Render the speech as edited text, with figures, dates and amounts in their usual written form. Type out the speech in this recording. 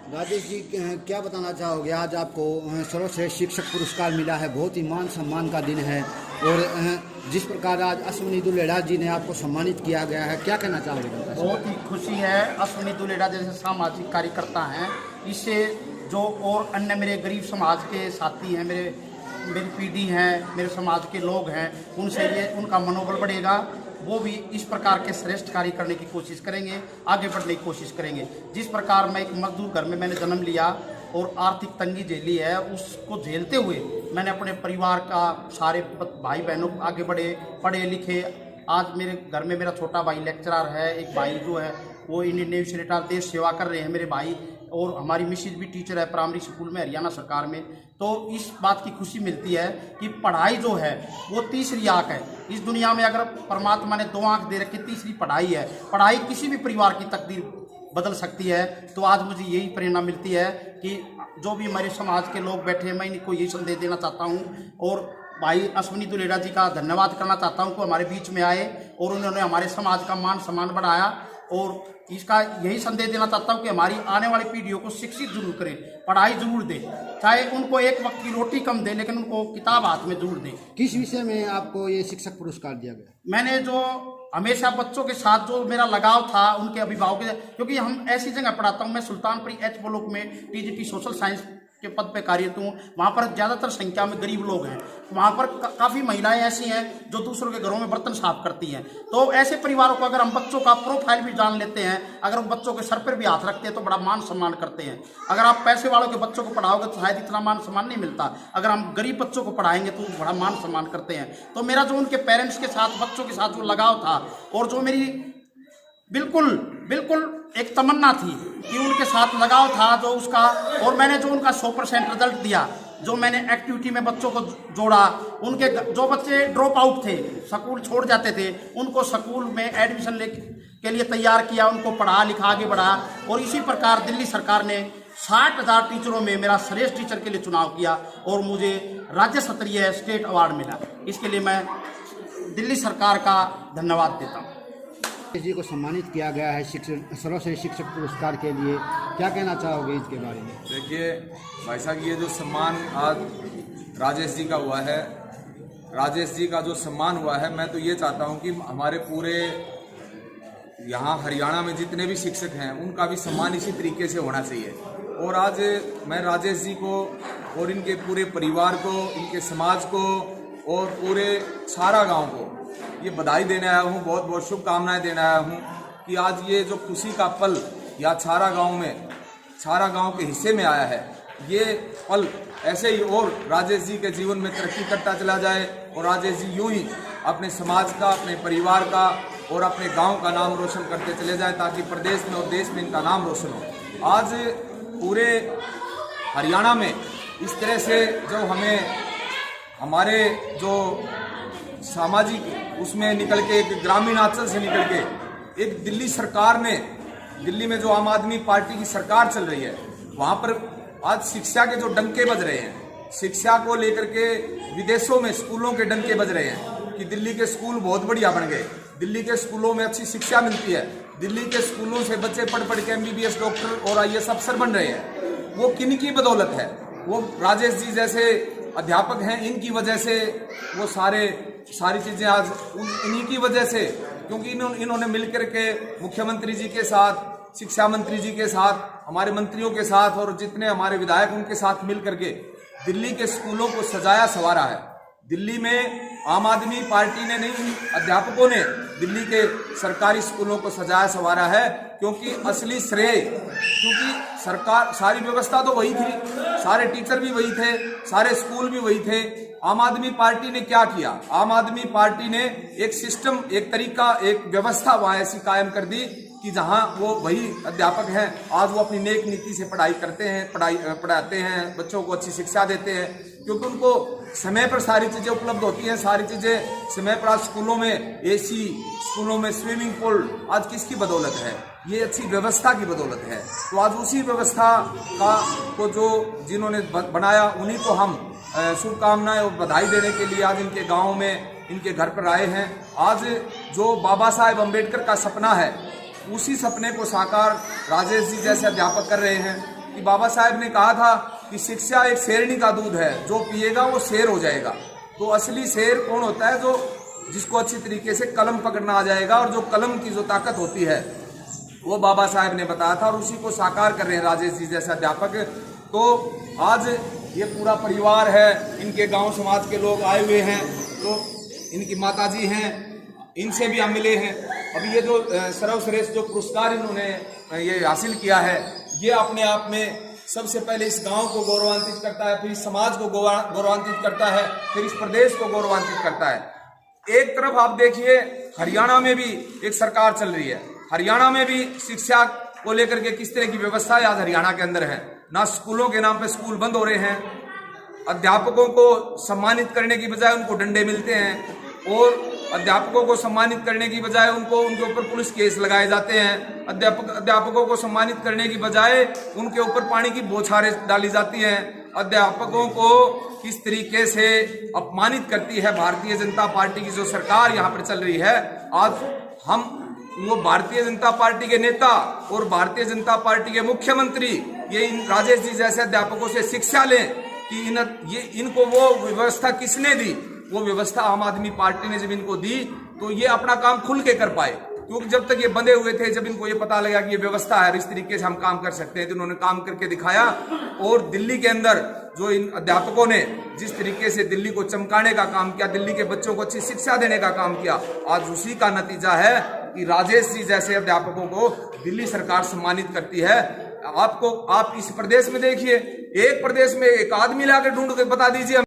राजेश जी, क्या बताना चाहोगे? आज आपको सर्वश्रेष्ठ शिक्षक पुरस्कार मिला है, बहुत ही मान सम्मान का दिन है और जिस प्रकार आज अश्विनी दुलेड़ा जी ने आपको सम्मानित किया गया है, क्या कहना चाहोगे? बहुत ही खुशी है। अश्विनी दुलेड़ा जैसे सामाजिक कार्यकर्ता हैं, इससे जो और अन्य मेरे गरीब समाज के साथी हैं, मेरी पीढ़ी हैं, मेरे समाज के लोग हैं, उनसे ये उनका मनोबल बढ़ेगा। वो भी इस प्रकार के श्रेष्ठ कार्य करने की कोशिश करेंगे, आगे बढ़ने की कोशिश करेंगे। जिस प्रकार मैं एक मजदूर घर में मैंने जन्म लिया और आर्थिक तंगी झेली है, उसको झेलते हुए मैंने अपने परिवार का सारे भाई बहनों आगे बढ़े, पढ़े लिखे। आज मेरे घर में मेरा छोटा भाई लेक्चरर है, एक भाई जो है वो इंडियन नेवी से रिटायर देश सेवा कर रहे हैं मेरे भाई, और हमारी मिसेज भी टीचर है प्राइमरी स्कूल में हरियाणा सरकार में। तो इस बात की खुशी मिलती है कि पढ़ाई जो है वो तीसरी आंख है इस दुनिया में। अगर परमात्मा ने दो आंख दे रखी, तीसरी पढ़ाई है। पढ़ाई किसी भी परिवार की तकदीर बदल सकती है। तो आज मुझे यही प्रेरणा मिलती है कि जो भी हमारे समाज के लोग बैठे हैं, मैं इनको यही संदेश देना चाहता हूँ और भाई अश्विनी दुलेड़ा जी का धन्यवाद करना चाहता हूँ कि हमारे बीच में आए और उन्होंने हमारे समाज का मान सम्मान बढ़ाया। और इसका यही संदेश देना चाहता हूँ कि हमारी आने वाली पीढ़ियों को शिक्षित जरूर करें, पढ़ाई जरूर दें, चाहे उनको एक वक्त की रोटी कम दे, लेकिन उनको किताब हाथ में जरूर दें। किस विषय में आपको ये शिक्षक पुरस्कार दिया गया? मैंने जो हमेशा बच्चों के साथ जो मेरा लगाव था, उनके अभिभावक के, क्योंकि हम ऐसी जगह पढ़ाता हूँ, मैं सुल्तानपुरी एच ब्लॉक में टीजीटी सोशल साइंस के पद पे कार्यरत हूँ। वहाँ पर ज़्यादातर संख्या में गरीब लोग हैं। वहाँ पर काफ़ी महिलाएं ऐसी हैं जो दूसरों के घरों में बर्तन साफ करती हैं। तो ऐसे परिवारों को अगर हम बच्चों का प्रोफाइल भी जान लेते हैं, अगर हम बच्चों के सर पर भी हाथ रखते हैं तो बड़ा मान सम्मान करते हैं। अगर आप पैसे वालों के बच्चों को पढ़ाओगे तो शायद इतना मान सम्मान नहीं मिलता। अगर हम गरीब बच्चों को पढ़ाएंगे तो बड़ा मान सम्मान करते हैं। तो मेरा जो उनके पेरेंट्स के साथ, बच्चों के साथ जो लगाव था और जो मेरी बिल्कुल एक तमन्ना थी कि उनके साथ लगाव था जो उसका, और मैंने जो उनका 100% रिजल्ट दिया, जो मैंने एक्टिविटी में बच्चों को जोड़ा, उनके जो बच्चे ड्रॉप आउट थे, स्कूल छोड़ जाते थे, उनको स्कूल में एडमिशन के लिए तैयार किया, उनको पढ़ा लिखा आगे बढ़ा। और इसी प्रकार दिल्ली सरकार ने 60,000 टीचरों में मेरा श्रेष्ठ टीचर के लिए चुनाव किया और मुझे राज्य स्तरीय स्टेट अवार्ड मिला। इसके लिए मैं दिल्ली सरकार का धन्यवाद देता हूँ। जी को सम्मानित किया गया है सर्वश्रेष्ठ शिक्षक पुरस्कार के लिए, क्या कहना चाहोगे इसके बारे में? देखिए भाई साहब, ये जो सम्मान आज राजेश जी का हुआ है, राजेश जी का जो सम्मान हुआ है, मैं तो ये चाहता हूँ कि हमारे पूरे यहाँ हरियाणा में जितने भी शिक्षक हैं उनका भी सम्मान इसी तरीके से होना चाहिए। और आज मैं राजेश जी को और इनके पूरे परिवार को, इनके समाज को और पूरे सारा गाँव को ये बधाई देने आया हूँ, बहुत बहुत शुभकामनाएं देने आया हूँ कि आज ये जो खुशी का पल या छारा गांव के हिस्से में आया है, ये पल ऐसे ही और राजेश जी के जीवन में तरक्की करता चला जाए और राजेश जी यूं ही अपने समाज का, अपने परिवार का और अपने गांव का नाम रोशन करते चले जाए, ताकि प्रदेश में और देश में इनका नाम रोशन हो। आज पूरे हरियाणा में इस तरह से जो हमारे जो सामाजिक उसमें निकल के, एक ग्रामीण आंचल से निकल के एक दिल्ली सरकार ने, दिल्ली में जो आम आदमी पार्टी की सरकार चल रही है, वहाँ पर आज शिक्षा के जो डंके बज रहे हैं, शिक्षा को लेकर के विदेशों में स्कूलों के डंके बज रहे हैं कि दिल्ली के स्कूल बहुत बढ़िया बन गए, दिल्ली के स्कूलों में अच्छी शिक्षा मिलती है, दिल्ली के स्कूलों से बच्चे पढ़ के MBBS डॉक्टर और IAS अफसर बन रहे हैं। वो किन की बदौलत है? वो राजेश जी जैसे अध्यापक हैं, इनकी वजह से वो सारी चीज़ें आज इन्हीं की वजह से, क्योंकि इन्होंने मिलकर के मुख्यमंत्री जी के साथ, शिक्षा मंत्री जी के साथ, हमारे मंत्रियों के साथ और जितने हमारे विधायक उनके साथ मिल करके दिल्ली के स्कूलों को सजाया संवारा है। दिल्ली में आम आदमी पार्टी ने नहीं, अध्यापकों ने दिल्ली के सरकारी स्कूलों को सजाया संवारा है, क्योंकि असली श्रेय, क्योंकि सरकार, सारी व्यवस्था तो वही थी, सारे टीचर भी वही थे, सारे स्कूल भी वही थे। आम आदमी पार्टी ने क्या किया? आम आदमी पार्टी ने एक सिस्टम, एक तरीका, एक व्यवस्था वहां ऐसी कायम कर दी कि जहां वो वही अध्यापक हैं, आज वो अपनी नेक नीति से पढ़ाई करते हैं, पढ़ाते हैं, बच्चों को अच्छी शिक्षा देते हैं, क्योंकि उनको समय पर सारी चीज़ें उपलब्ध होती हैं, सारी चीज़ें समय पर। आज स्कूलों में AC, स्कूलों में स्विमिंग पूल, आज किसकी बदौलत है? ये अच्छी व्यवस्था की बदौलत है। तो आज उसी व्यवस्था को जो जिन्होंने बनाया, उन्हीं को हम शुभकामनाएं और बधाई देने के लिए आज इनके गाँव में, इनके घर पर आए हैं। आज जो बाबा साहेब अम्बेडकर का सपना है, उसी सपने को साकार राजेश जी जैसे अध्यापक कर रहे हैं। कि बाबा साहेब ने कहा था कि शिक्षा एक शेरनी का दूध है, जो पिएगा वो शेर हो जाएगा। तो असली शेर कौन होता है? जो जिसको अच्छी तरीके से कलम पकड़ना आ जाएगा, और जो कलम की जो ताकत होती है वो बाबा साहेब ने बताया था, और उसी को साकार कर रहे हैं राजेश जी जैसे अध्यापक। तो आज ये पूरा परिवार है, इनके गांव समाज के लोग आए हुए हैं, तो इनकी माताजी हैं, इनसे भी हम मिले हैं। अभी ये जो सर्वश्रेष्ठ जो पुरस्कार इन्होंने ये हासिल किया है, ये अपने आप में सबसे पहले इस गांव को गौरवान्वित करता है, फिर इस समाज को गौरवान्वित करता है, फिर इस प्रदेश को गौरवान्वित करता है। एक तरफ आप देखिए हरियाणा में भी एक सरकार चल रही है, हरियाणा में भी शिक्षा को लेकर के किस तरह की व्यवस्था आज हरियाणा के अंदर है। ना स्कूलों के नाम पे स्कूल बंद हो रहे हैं, अध्यापकों को सम्मानित करने की बजाय उनको डंडे मिलते हैं, और अध्यापकों को सम्मानित करने की बजाय उनके ऊपर पुलिस केस लगाए जाते हैं। अध्यापकों को सम्मानित करने की बजाय उनके ऊपर पानी की बौछारें डाली जाती हैं। अध्यापकों को किस तरीके से अपमानित करती है भारतीय जनता पार्टी की जो सरकार यहाँ पर चल रही है। आज हम वो भारतीय जनता पार्टी के नेता और भारतीय जनता पार्टी के मुख्यमंत्री ये इन राजेश जी जैसे अध्यापकों से शिक्षा लें कि इनको वो व्यवस्था किसने दी। वो व्यवस्था आम आदमी पार्टी ने जब इनको दी तो ये अपना काम खुल के कर पाए, क्योंकि जब तक ये बंधे हुए थे, जब इनको ये पता लगा कि ये व्यवस्था है, इस तरीके से हम काम कर सकते हैं, तो उन्होंने काम करके दिखाया। और दिल्ली के अंदर जो इन अध्यापकों ने जिस तरीके से दिल्ली को चमकाने का काम किया, दिल्ली के बच्चों को अच्छी शिक्षा देने का काम किया, आज उसी का नतीजा है कि राजेश जी जैसे अध्यापकों को दिल्ली सरकार सम्मानित करती है। आप इस प्रदेश में देखिए, एक प्रदेश में एक आदमी लाकर ढूंढ के बता दीजिए